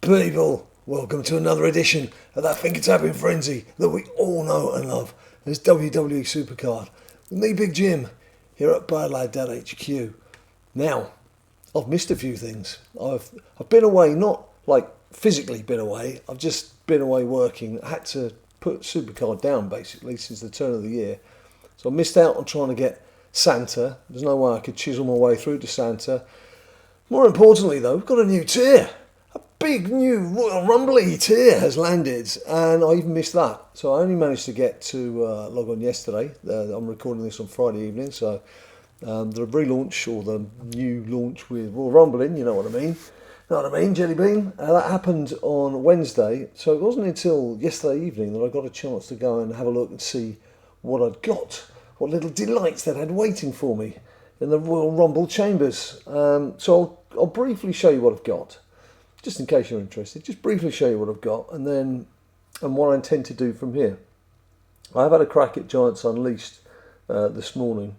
people, welcome to another edition of that finger-tapping frenzy that we all know and love. It's WWE SuperCard with me, Big Jim, here at BadLad.HQ. Now, I've missed a few things. I've been away, not like physically been away, I've just been away working. I had to put SuperCard down basically since the turn of the year. So I missed out on trying to get Santa. There's no way I could chisel my way through to Santa. More importantly though, we've got a new tier. A big new Royal Rumble tier has landed, and I even missed that. So I only managed to get to log on yesterday. I'm recording this on Friday evening, so the relaunch or the new launch with Royal Rumble, you know what I mean. Know what I mean, Jelly Bean? That happened on Wednesday, so it wasn't until yesterday evening that I got a chance to go and have a look and see what I'd got, what little delights that had waiting for me in the Royal Rumble chambers. So I'll briefly show you what I've got, just in case you're interested. Just briefly show you what I've got, and what I intend to do from here. I've had a crack at Giants Unleashed this morning.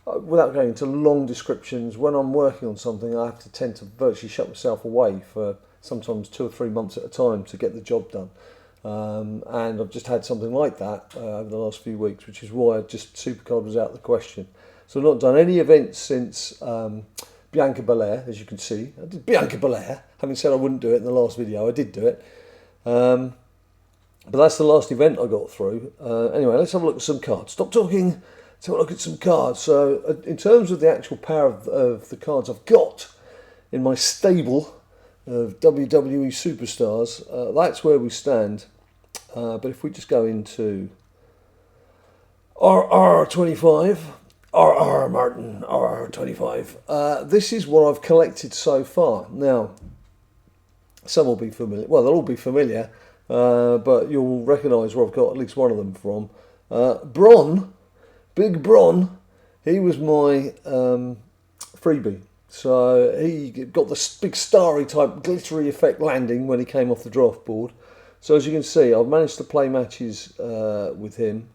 Without going into long descriptions, when I'm working on something, I have to tend to virtually shut myself away for sometimes 2 or 3 months at a time to get the job done. And I've just had something like that over the last few weeks, which is why SuperCard was out of the question. So I've not done any events since Bianca Belair, as you can see. I did Bianca Belair. Having said I wouldn't do it in the last video, I did do it. But that's the last event I got through. Anyway, let's have a look at some cards. Stop talking. Let's have a look at some cards. So in terms of the actual power of the cards I've got in my stable of WWE superstars, that's where we stand. But if we just go into RR25, RR Martin, RR25, this is what I've collected so far. Now, some will be familiar. Well, they'll all be familiar, but you'll recognise where I've got at least one of them from. Bron. Big Bron, he was my freebie. So he got the big starry type glittery effect landing when he came off the draft board. So as you can see, I've managed to play matches with him.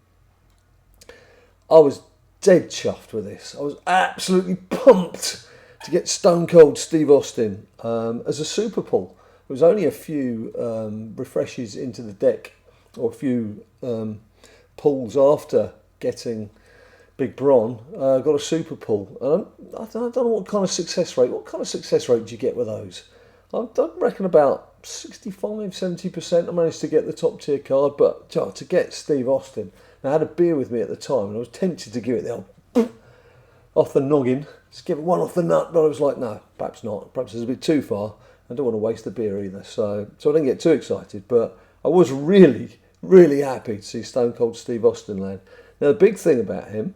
I was dead chuffed with this. I was absolutely pumped to get Stone Cold Steve Austin as a super pull. There was only a few refreshes into the deck, or a few pulls after getting Big Bron, got a super pull. I don't know what kind of success rate. What kind of success rate do you get with those? I reckon about 65-70%. I managed to get the top tier card, but to get Steve Austin, I had a beer with me at the time, and I was tempted to give it the old off the noggin, just give it one off the nut, but I was like, no, perhaps not. Perhaps it's a bit too far. I don't want to waste the beer either, so I didn't get too excited. But I was really, really happy to see Stone Cold Steve Austin land. Now the big thing about him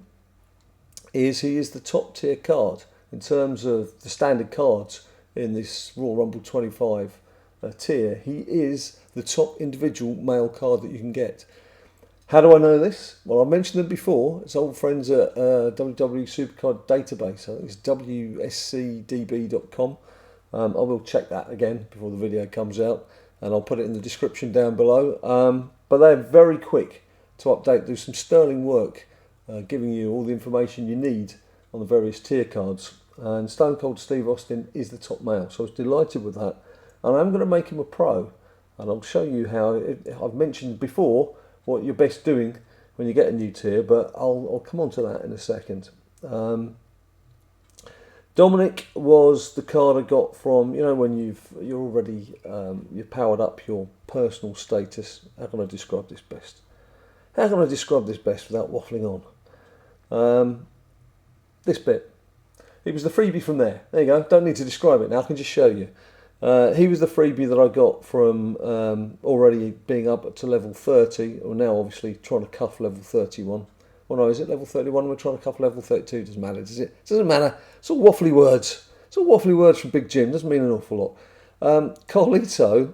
is he is the top tier card in terms of the standard cards in this Royal Rumble 25 tier. He is the top individual male card that you can get. How do I know this? Well, I've mentioned them before. It's old friends at WWE SuperCard database. I think it's wscdb.com. I will check that again before the video comes out, and I'll put it in the description down below. But they're very quick to update, do some sterling work, giving you all the information you need on the various tier cards. And Stone Cold Steve Austin is the top male, so I was delighted with that. And I'm going to make him a pro, and I'll show you how. I've mentioned before what you're best doing when you get a new tier, but I'll come on to that in a second. Dominic was the card I got from, you know, when you're already you've powered up your personal status. How can I describe this best? How can I describe this best without waffling on? This bit. It was the freebie from there. There you go. Don't need to describe it now. I can just show you. He was the freebie that I got from already being up to level 30. Or now obviously trying to cuff level 31. Well, no, is it level 31? We're trying to cuff level 32. Doesn't matter, does it? Doesn't matter. It's all waffly words. It's all waffly words from Big Jim. Doesn't mean an awful lot. Carlito,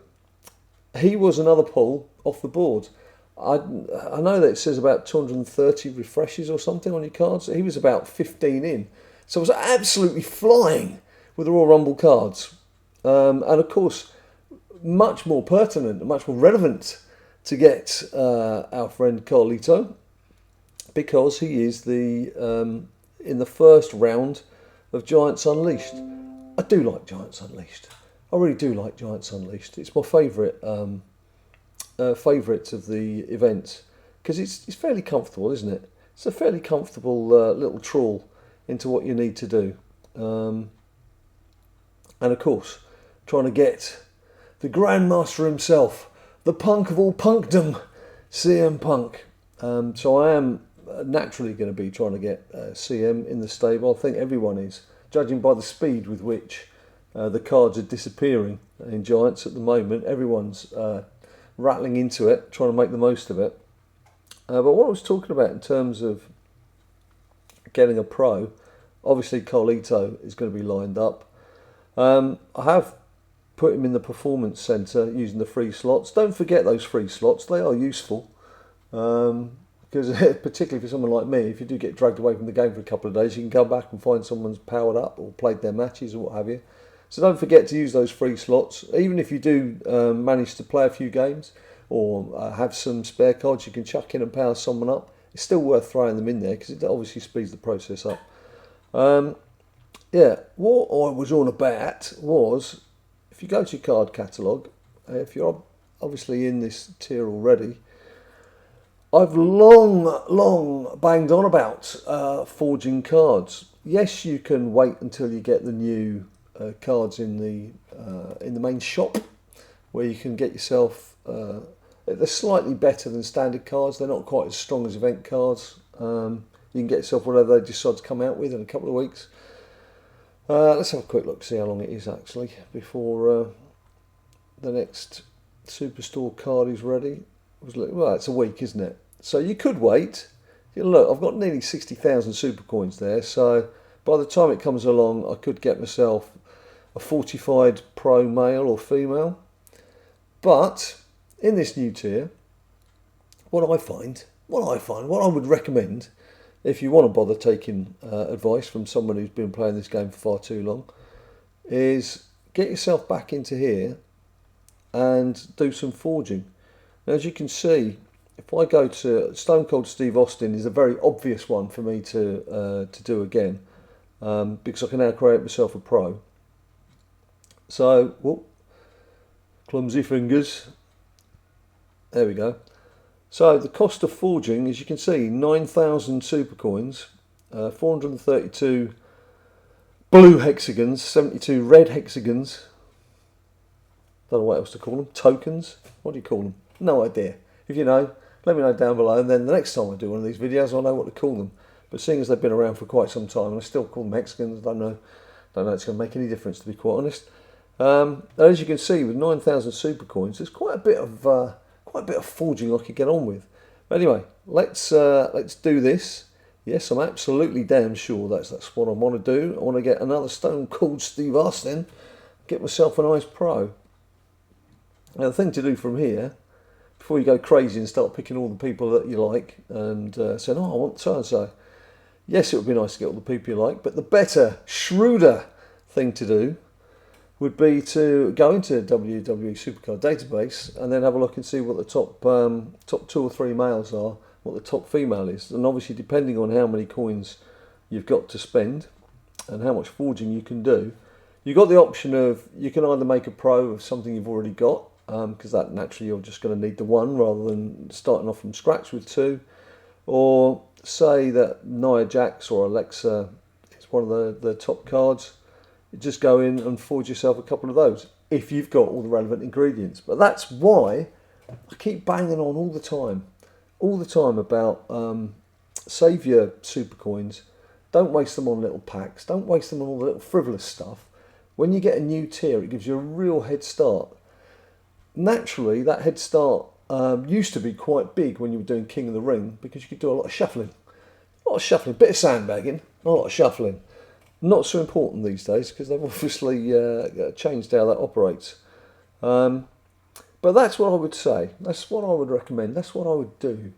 he was another pull off the board. I know that it says about 230 refreshes or something on your cards. He was about 15 in. So I was absolutely flying with the Royal Rumble cards. And of course, much more pertinent and much more relevant to get our friend Carlito, because he is in the first round of Giants Unleashed. I do like Giants Unleashed. I really do like Giants Unleashed. It's my favourite favourite of the events because it's fairly comfortable, isn't it? It's a fairly comfortable little trawl into what you need to do. And of course, trying to get the Grandmaster himself, the punk of all punkdom, CM Punk. So I am naturally going to be trying to get CM in the stable. I think everyone is, judging by the speed with which the cards are disappearing in Giants at the moment. Everyone's rattling into it, trying to make the most of it. But what I was talking about in terms of getting a pro, obviously Carlito is going to be lined up. I have put him in the performance centre using the free slots. Don't forget those free slots, they are useful. Because particularly for someone like me, if you do get dragged away from the game for a couple of days, you can come back and find someone's powered up or played their matches or what have you. So don't forget to use those free slots. Even if you do manage to play a few games or have some spare cards you can chuck in and power someone up, it's still worth throwing them in there because it obviously speeds the process up. Yeah, what I was on about was, if you go to your card catalogue, if you're obviously in this tier already, I've long banged on about forging cards. Yes, you can wait until you get the new cards in the main shop, where you can get yourself. They're slightly better than standard cards. They're not quite as strong as event cards. You can get yourself whatever they decide to come out with in a couple of weeks. Let's have a quick look, see how long it is actually before the next Superstore card is ready. Well, it's a week, isn't it? So you could wait. Look, I've got nearly 60,000 super coins there, so by the time it comes along, I could get myself a fortified pro male or female. But in this new tier, what I would recommend, if you want to bother taking advice from someone who's been playing this game for far too long, is get yourself back into here and do some forging. Now, as you can see, if I go to Stone Cold Steve Austin, is a very obvious one for me to do again, because I can now create myself a pro. So, whoop, clumsy fingers. There we go. So the cost of forging, as you can see, 9,000 super coins, 432 blue hexagons, 72 red hexagons. Don't know what else to call them. Tokens. What do you call them? No idea. If you know, let me know down below, and then the next time I do one of these videos, I'll know what to call them. But seeing as they've been around for quite some time, and I still call them hexagons, I don't know it's going to make any difference, to be quite honest. As you can see, with 9,000 super coins, there's quite a bit of forging I could get on with. But anyway, let's do this. Yes, I'm absolutely damn sure that's what I want to do. I want to get another Stone Cold Steve Austin, get myself a nice pro. Now the thing to do from here, before you go crazy and start picking all the people that you like and saying, oh, I want so and so. Yes, it would be nice to get all the people you like, but the better, shrewder thing to do would be to go into WWE SuperCard database and then have a look and see what the top 2 or 3 males are, what the top female is. And obviously, depending on how many coins you've got to spend and how much forging you can do, you've got the option of, you can either make a pro of something you've already got, because that naturally you're just going to need the one rather than starting off from scratch with 2, or say that Nia Jax or Alexa is one of the top cards. You just go in and forge yourself a couple of those if you've got all the relevant ingredients. But that's why I keep banging on all the time about save your super coins. Don't waste them on little packs. Don't waste them on all the little frivolous stuff. When you get a new tier, it gives you a real head start. Naturally, that head start used to be quite big when you were doing King of the Ring, because you could do a lot of shuffling. Bit of sandbagging, not a lot of shuffling. Not so important these days because they've obviously changed how that operates. But that's what I would say. That's what I would recommend. That's what I would do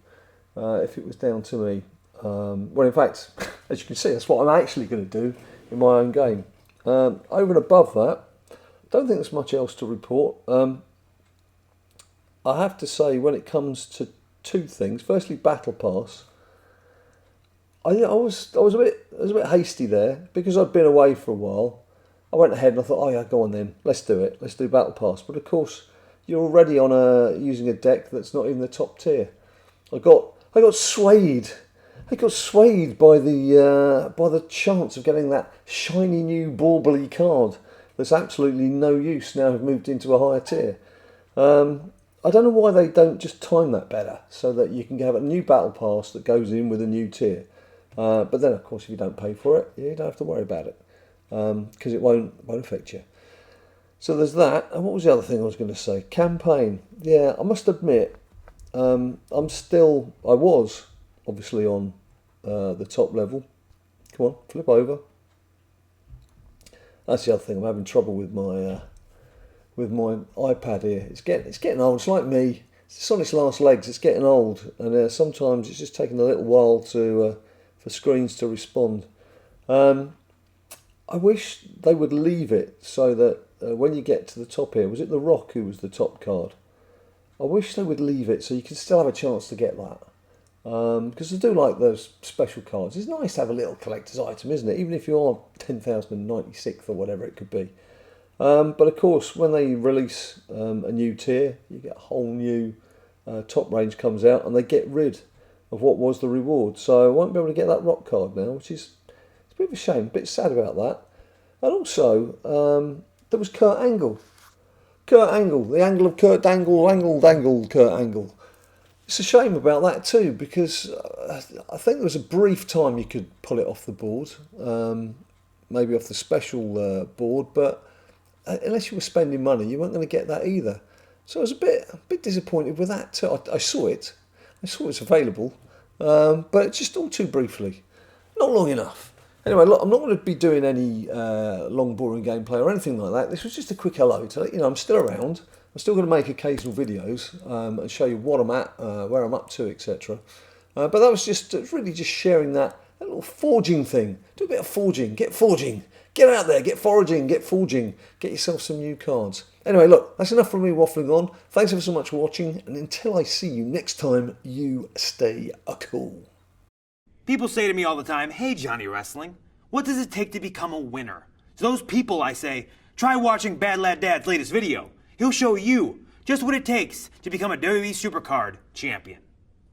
if it was down to me. Well, in fact, as you can see, that's what I'm actually going to do in my own game. Over and above that, I don't think there's much else to report. I have to say, when it comes to 2 things, firstly, Battle Pass. I was a bit hasty there because I'd been away for a while. I went ahead and I thought, oh yeah, go on then, let's do it. Let's do Battle Pass. But of course, you're already on using a deck that's not even the top tier. I got swayed. I got swayed by the chance of getting that shiny new bauble card that's absolutely no use now I've moved into a higher tier. I don't know why they don't just time that better so that you can have a new Battle Pass that goes in with a new tier. But then, of course, if you don't pay for it, you don't have to worry about it because it won't affect you. So there's that. And what was the other thing I was going to say? Campaign. Yeah, I must admit, I was obviously on the top level. Come on, flip over. That's the other thing. I'm having trouble with my iPad here. It's getting old. It's like me. It's on its last legs. It's getting old, and sometimes it's just taking a little while for screens to respond. I wish they would leave it so that when you get to the top here, was it The Rock who was the top card? I wish they would leave it so you can still have a chance to get that. Because I do like those special cards. It's nice to have a little collector's item, isn't it? Even if you're 10,096th or whatever it could be. But of course, when they release a new tier, you get a whole new top range comes out, and they get rid of what was the reward. So I won't be able to get that Rock card now, which is a bit of a shame, a bit sad about that. And also, there was Kurt Angle. Kurt Angle, the angle of Kurt Dangle, dangle, Kurt Angle. It's a shame about that too, because I think there was a brief time you could pull it off the board, maybe off the special board, but unless you were spending money, you weren't going to get that either. So I was a bit disappointed with that too. I saw it was available, but just all too briefly, not long enough. Anyway, look, I'm not going to be doing any long, boring gameplay or anything like that. This was just a quick hello to let you know I'm still around. I'm still going to make occasional videos and show you what I'm at, where I'm up to, etc. But that was really just sharing that little forging thing. Do a bit of forging. Get out there, get foraging, get forging. Get yourself some new cards. Anyway, look, that's enough from me waffling on. Thanks ever so much for watching, and until I see you next time, you stay cool. People say to me all the time, hey Johnny Wrestling, what does it take to become a winner? To those people I say, try watching Bad Lad Dad's latest video. He'll show you just what it takes to become a WWE SuperCard champion.